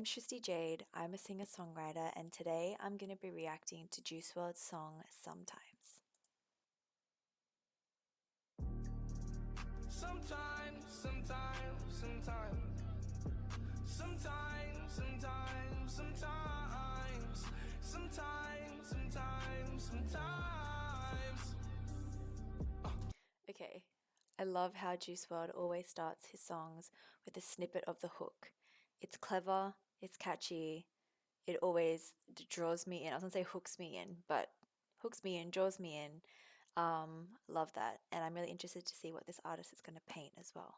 name's Tristy Jade. I'm a singer-songwriter, and today I'm going to be reacting to Juice WRLD's song Sometimes. Sometimes, sometimes, sometimes. Sometimes, sometimes, sometimes. Sometimes, sometimes, sometimes. Okay, I love how Juice WRLD always starts his songs with a snippet of the hook. It's clever, it's catchy, it always draws me in. I was gonna say hooks me in, but hooks me in, draws me in. Love that, and I'm really interested to see what this artist is gonna paint as well.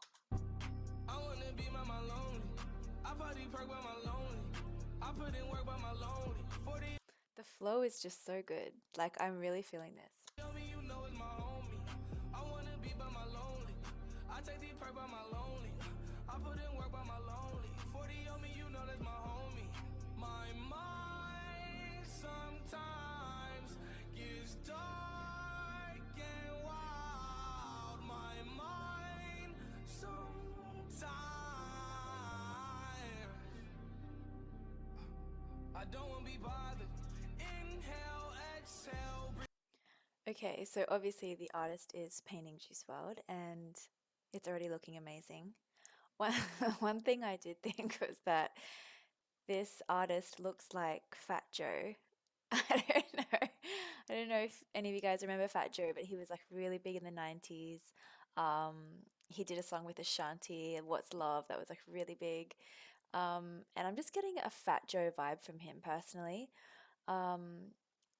I wanna be by my lonely. I party perk by my lonely. I put in work by my lonely. 40 The flow is just so good. Like, I'm really feeling this. tell me you know it's my homie. I wanna be by my lonely. I take the perk by my lonely. I put in work by my lonely. 40 on me, you know that's my homie. My mind sometimes gets dark and wild. My mind sometimes. I don't wanna be bothered. Inhale, exhale, breathe. Okay, so obviously the artist is painting Juice WRLD and it's already looking amazing. One, one thing I did think was that this artist looks like Fat Joe. I don't know. I don't know if any of you guys remember Fat Joe, but he was like really big in the 90s. He did a song with Ashanti, What's Love, that was like really big. And I'm just getting a Fat Joe vibe from him personally. Um,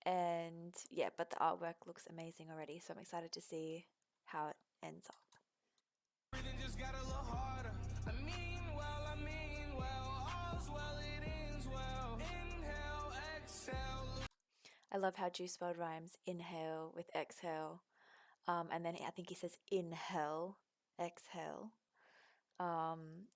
and yeah, but the artwork looks amazing already, so I'm excited to see how it ends up. Breathing just got a little harder. I mean well, all's well, it ends well. Inhale, exhale. I love how Juice WRLD rhymes inhale with exhale. And then I think he says inhale, exhale,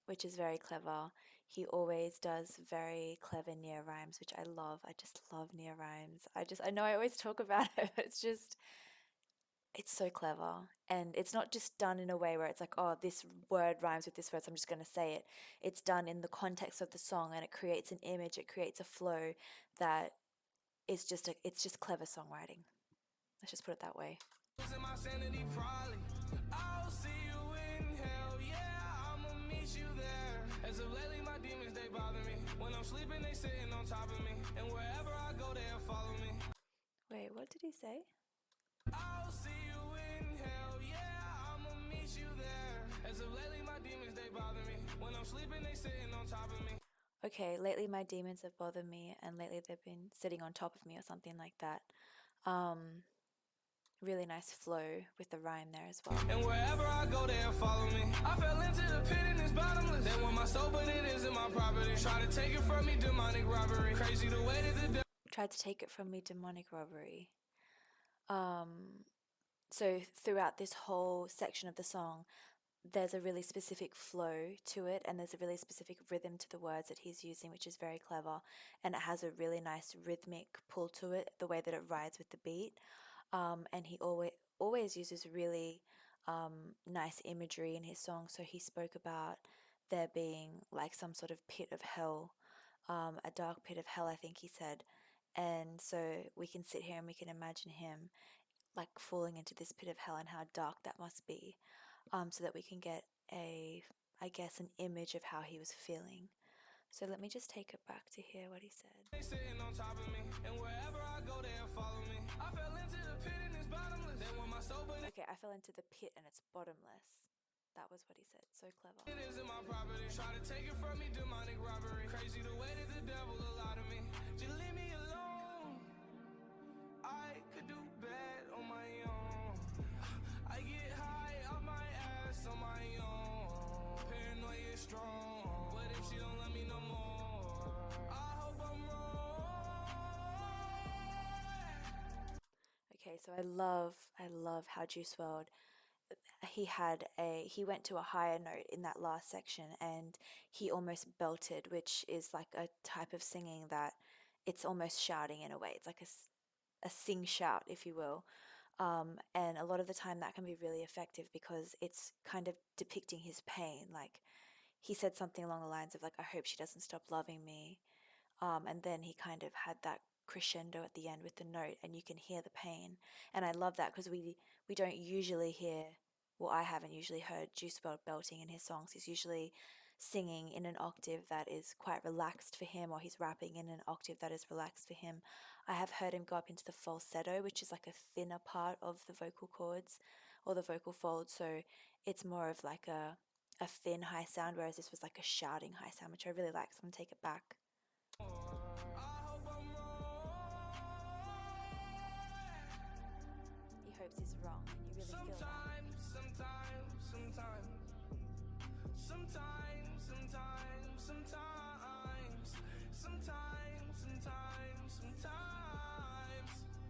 which is very clever. He always does very clever near rhymes, which I love. I just love near rhymes. I know I always talk about it, but it's so clever. And it's not just done in a way where it's like, oh, this word rhymes with this word, so I'm just going to say it. It's done in the context of the song and it creates an image, it creates a flow that is it's just clever songwriting. Let's just put it that way. Losing my sanity, probably. I'll see you in hell, yeah, I'ma meet you there. As of lately, my demons, they bother me. When I'm sleeping, they sitting on top of me. And wherever I go, they'll follow me. Wait, what did he say? I'll see you in hell, yeah, I'ma meet you there. As of lately, my demons, they bother me. When I'm sleeping, they sitting on top of me. Okay, lately my demons have bothered me and lately they've been sitting on top of me or something like that. Um, really nice flow with the rhyme there as well. And wherever I go, they'll follow me. I fell into the pit and it's bottomless. They want my soul, but it isn't my property. Try to take it from me, demonic robbery. Crazy the way that the devil Tried to take it from me, demonic robbery. So throughout this whole section of the song, there's a really specific flow to it and there's a really specific rhythm to the words that he's using, which is very clever, and it has a really nice rhythmic pull to it, the way that it rides with the beat. And he always uses really nice imagery in his song. So he spoke about there being like some sort of pit of hell, a dark pit of hell, I think he said. And so we can sit here and we can imagine him like falling into this pit of hell and how dark that must be, so that we can get I guess, an image of how he was feeling. So let me just take it back to hear what he said. they sitting on top of me. And wherever I go, they'll follow me. I fell into the pit and it's bottomless. They want my soul, but Okay, I fell into the pit and it's bottomless. That was what he said. So clever. it isn't my property. Try to take it from me, demonic robbery. Crazy the way that the devil a lot of me. Just leave me alone. I could do bad on my own. I get high off my ass on my own. Paranoia is strong. What if she don't love me no more? I hope I'm wrong. Okay, so I love how Juice WRLD, he went to a higher note in that last section and he almost belted, which is like a type of singing that it's almost shouting in a way. It's like a sing shout, if you will. And a lot of the time that can be really effective because it's kind of depicting his pain. Like he said something along the lines of like, I hope she doesn't stop loving me. And then he kind of had that crescendo at the end with the note, and you can hear the pain. And I love that because we don't usually hear, well, I haven't usually heard Juice WRLD belting in his songs. He's usually singing in an octave that is quite relaxed for him, or he's rapping in an octave that is relaxed for him. I have heard him go up into the falsetto, which is like a thinner part of the vocal cords or the vocal folds. So it's more of like a thin high sound, whereas this was like a shouting high sound, which I really like. So I'm gonna take it back. He hopes he's wrong, and you really feel that. Sometimes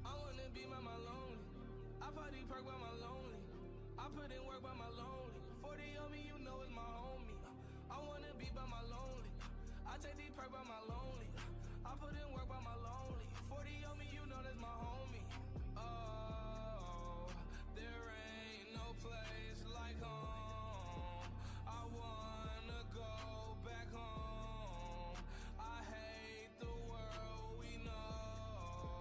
I wanna be by my lonely. I party perk by my lonely. I put in work by my lonely. 40 on me, you know it's my homie. I wanna be by my lonely. I take these perk by my lonely. I put in work by my lonely. 40 on me, you know that's my homie. Oh, there ain't no place like home. I wanna go back home. I hate the world we know.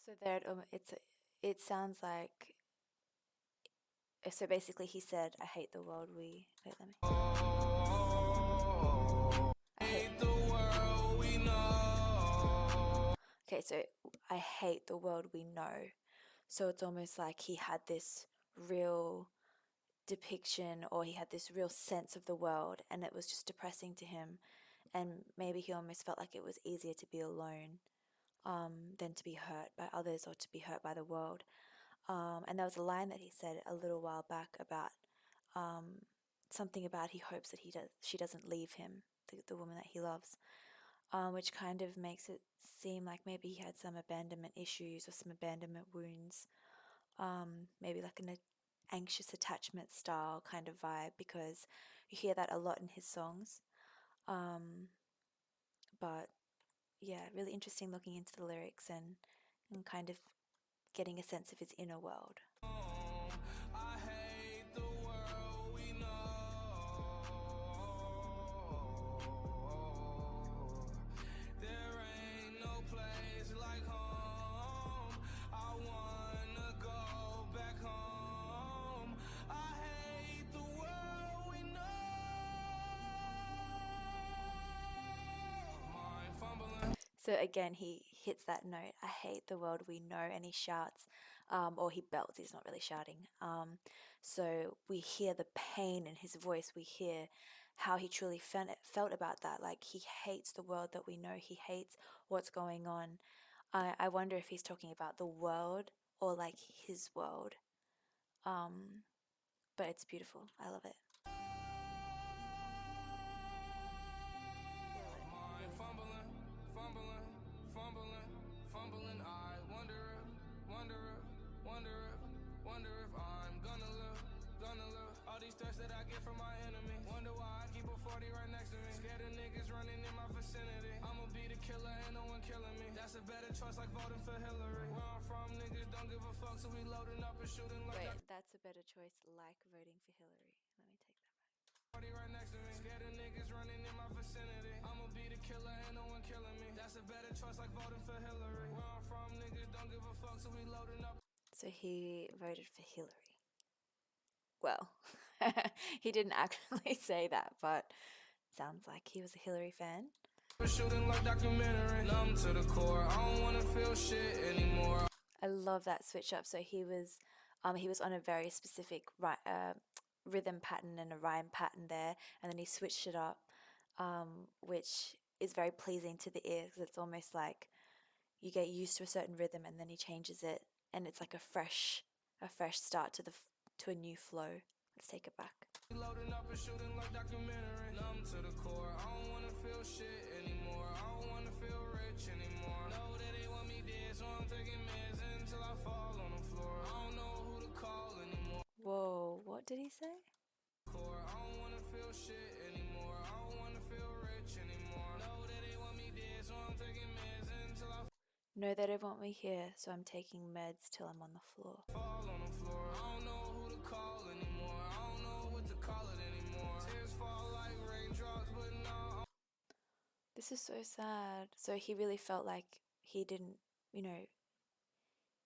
So there, it sounds like. So basically, he said, "I hate the world we." Wait, let me. I hate the world we know. Okay, so I hate the world we know. So it's almost like he had this real depiction, or he had this real sense of the world, and it was just depressing to him. And maybe he almost felt like it was easier to be alone than to be hurt by others or to be hurt by the world. And there was a line that he said a little while back about something about he hopes that she doesn't leave him, the woman that he loves, which kind of makes it seem like maybe he had some abandonment issues or some abandonment wounds, maybe like an anxious attachment style kind of vibe, because you hear that a lot in his songs. But yeah, really interesting looking into the lyrics and kind of getting a sense of his inner world. I hate the world we know. There ain't no place like home. I wanna go back home. I hate the world we know. Mind fumbling. So again, he hits that note, I hate the world we know, and he shouts, or he belts, he's not really shouting. So we hear the pain in his voice, we hear how he truly felt about that. Like, he hates the world that we know, he hates what's going on. I wonder if he's talking about the world or like his world. But it's beautiful, I love it. Feel it, really feel it. Fumbling. I wonder if I'm gonna live. All these threats that I get from my enemies. Wonder why I keep a 40 right next to me. Scared of niggas running in my vicinity. I'ma be the killer, ain't no one killing me. That's a better choice, like voting for Hillary. Where I'm from, niggas don't give a fuck, so we loading up and shooting like. Wait, that's a better choice, like voting for Hillary. Let me take that back. Right next to me. Scared of niggas running in my vicinity. I'ma be the killer, ain't no one killing me. That's a better choice, like voting for Hillary. Where I'm from, niggas don't give a fuck, so we loading up. So he voted for Hillary. Well, he didn't actually say that, but sounds like he was a Hillary fan. Shooting like documentary, numb to the core. I don't wanna feel shit anymore. I love that switch up. So he was on a very specific rhythm pattern and a rhyme pattern there, and then he switched it up, which is very pleasing to the ear, because it's almost like you get used to a certain rhythm and then he changes it, and it's like a fresh start to a new flow. Let's take it back. Loading up and shooting like documentary, numb to the core. I don't wanna feel shit anymore. I don't wanna feel rich anymore. Know that they want me dead, so I'm taking meds until I fall on the floor. I don't know who to call anymore. Whoa, what did he say? I don't wanna feel shit anymore. I don't wanna feel rich anymore. Know that they want me dead, so I'm taking meds until I No, they don't want me here, so I'm taking meds till I'm on the floor. fall on the floor. I don't know who This is so sad. So he really felt like he didn't, you know,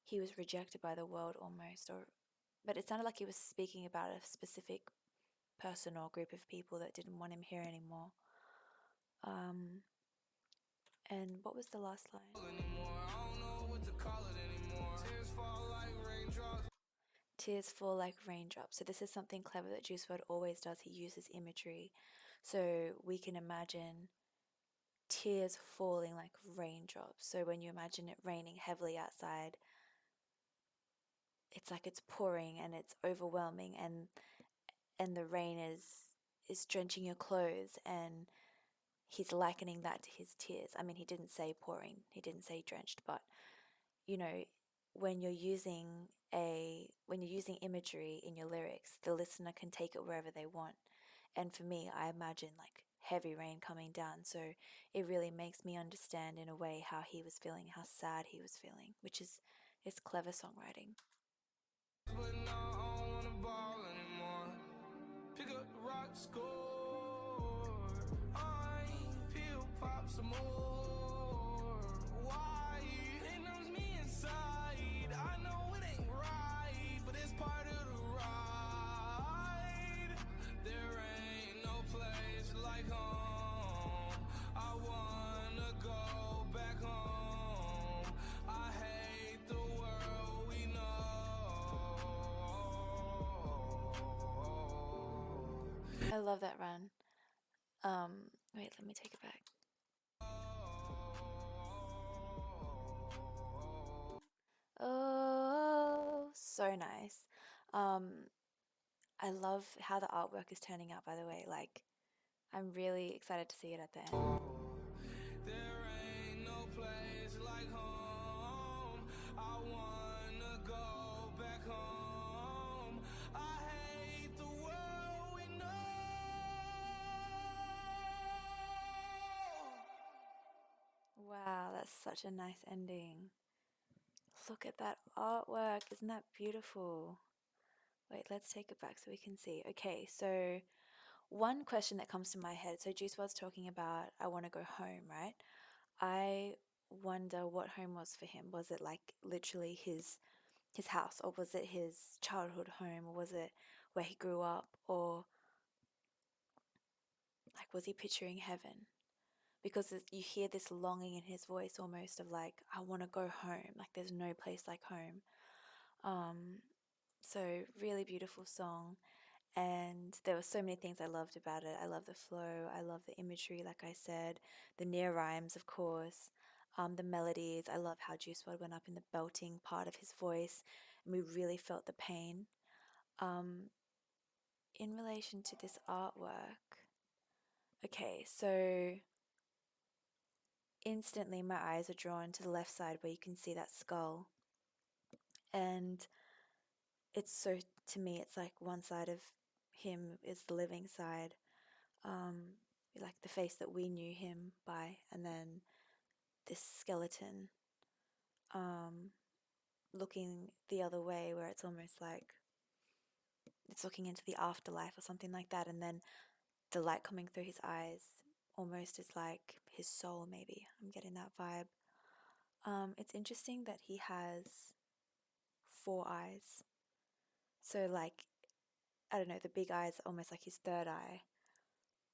he was rejected by the world almost, or but it sounded like he was speaking about a specific person or group of people that didn't want him here anymore. Um, and what was the last line? Anymore. I don't know what to call it anymore. Tears fall like raindrops. Tears fall like raindrops. So this is something clever that Juice WRLD always does. He uses imagery, so we can imagine tears falling like raindrops. So when you imagine it raining heavily outside, it's like it's pouring and it's overwhelming, and the rain is drenching your clothes, and he's likening that to his tears. I mean, he didn't say pouring, he didn't say drenched, but you know, when you're using imagery in your lyrics, the listener can take it wherever they want. And for me, I imagine like heavy rain coming down, so it really makes me understand in a way how he was feeling, how sad he was feeling, which is it's clever songwriting. But now I don't wanna ball anymore. Pick up the rock, score. I peel pop some more. Why? It numbs me inside. I know it ain't right, but it's part of the ride. There ain't no place like home. I wanna go back home. I hate the world we know. I love that run. Wait, let me take it back. Oh, so nice. Um, I love how the artwork is turning out, by the way. Like, I'm really excited to see it at the end. There ain't no place like home. I wanna go back home. I hate the world we know. Wow, that's such a nice ending. Look at that artwork. Isn't that beautiful? Wait, let's take it back so we can see. Okay, so one question that comes to my head. So Juice was talking about I want to go home, right? I wonder what home was for him. Was it like literally his house, or was it his childhood home, or was it where he grew up, or like was he picturing heaven? Because you hear this longing in his voice almost of like I want to go home, like there's no place like home. Um, so really beautiful song, and there were so many things I loved about it. I love the flow, I love the imagery, like I said, the near rhymes, of course, the melodies. I love how Juice WRLD went up in the belting part of his voice, and we really felt the pain. Um, in relation to this artwork, okay, so instantly my eyes are drawn to the left side where you can see that skull, and it's so, to me, it's like one side of him is the living side, um, like the face that we knew him by, and then this skeleton um, looking the other way, where it's almost like it's looking into the afterlife or something like that, and then the light coming through his eyes almost is like his soul, maybe. I'm getting that vibe. It's interesting that he has four eyes. So, like, I don't know, the big eye is almost like his third eye,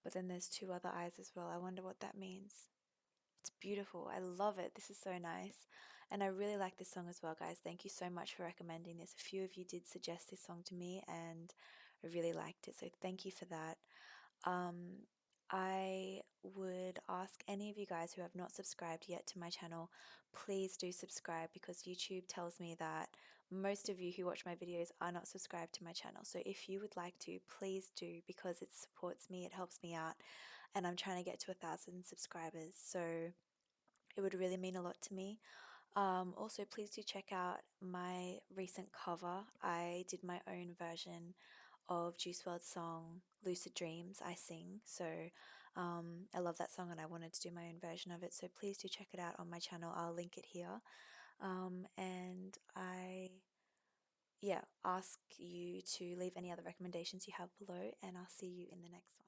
but then there's two other eyes as well. I wonder what that means. It's beautiful. I love it. This is so nice. And I really like this song as well, guys. Thank you so much for recommending this. A few of you did suggest this song to me, and I really liked it. So thank you for that. Um, I would ask any of you guys who have not subscribed yet to my channel, please do subscribe, because YouTube tells me that most of you who watch my videos are not subscribed to my channel. So if you would like to, please do, because it supports me, it helps me out, and I'm trying to get to 1,000 subscribers. So it would really mean a lot to me. Also, please do check out my recent cover. I did my own version of Juice WRLD's song Lucid Dreams, I Sing. So I love that song and I wanted to do my own version of it. So please do check it out on my channel. I'll link it here. And I, yeah, ask you to leave any other recommendations you have below, and I'll see you in the next one.